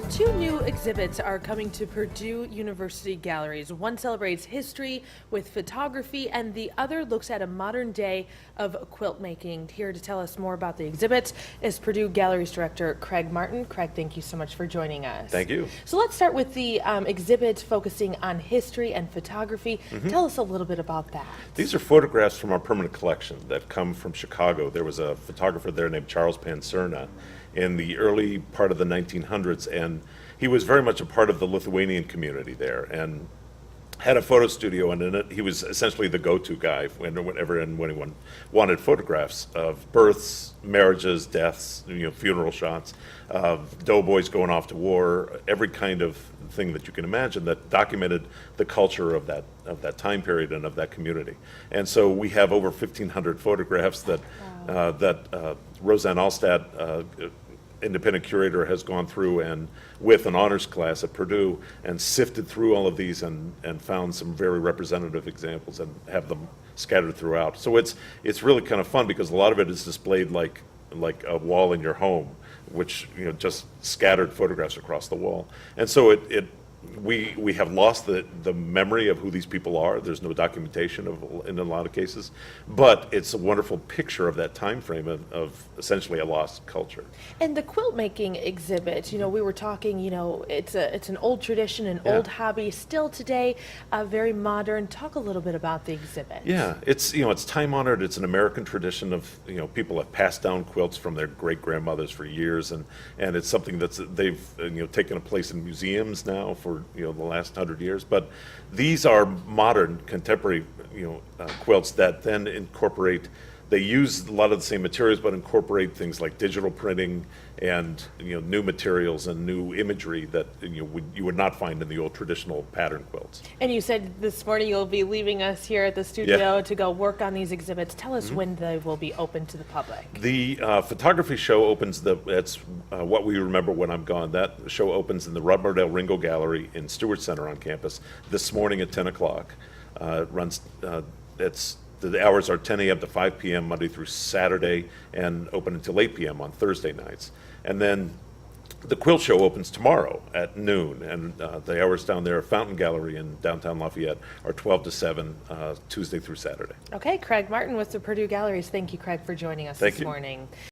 Two new exhibits are coming to Purdue University Galleries. One celebrates history with photography, and the other looks at a modern day of quilt making. Here to tell us more about the exhibits is Purdue Galleries Director Craig Martin. Craig, thank you so much for joining us. Thank you. So let's start with the exhibit focusing on history and photography. Tell us a little bit about that. These are photographs from our permanent collection that come from Chicago. There was a photographer there named Charles Pancerna in the early part of the 1900s, and he was very much a part of the Lithuanian community there and had a photo studio, and in it he was essentially the go-to guy whenever anyone wanted photographs of births, marriages, deaths, funeral shots, doughboys going off to war, every kind of thing that you can imagine that documented the culture of that time period and of that community. And so we have over 1,500 photographs that Roseanne Allstad, independent curator, has gone through and with an honors class at Purdue and sifted through all of these and found some very representative examples and have them scattered throughout. So it's really kind of fun because a lot of it is displayed like a wall in your home, which just scattered photographs across the wall. And so we have lost the memory of who these people are. There's no documentation in a lot of cases, but it's a wonderful picture of that time frame of essentially a lost culture. And the quilt making exhibit, we were talking, it's an old tradition, an old hobby, still today, very modern. Talk a little bit about the exhibit. Yeah, it's time honored. It's an American tradition of people have passed down quilts from their great grandmothers for years, and it's something they've taken a place in museums now for the last 100 years. But these are modern, contemporary quilts that then incorporate. They use a lot of the same materials, but incorporate things like digital printing and new materials and new imagery that you would not find in the old traditional pattern quilts. And you said this morning you'll be leaving us here at the studio to go work on these exhibits. Tell us when they will be open to the public. The photography show opens. That's what we remember when I'm gone. That show opens in the Rubberdale Ringo Gallery in Stewart Center on campus this morning at 10 o'clock. It runs. The hours are 10 a.m. to 5 p.m. Monday through Saturday, and open until 8 p.m. on Thursday nights. And then the quilt show opens tomorrow at noon, and the hours down there at Fountain Gallery in downtown Lafayette are 12 to 7, Tuesday through Saturday. Okay, Craig Martin with the Purdue Galleries. Thank you, Craig, for joining us this morning.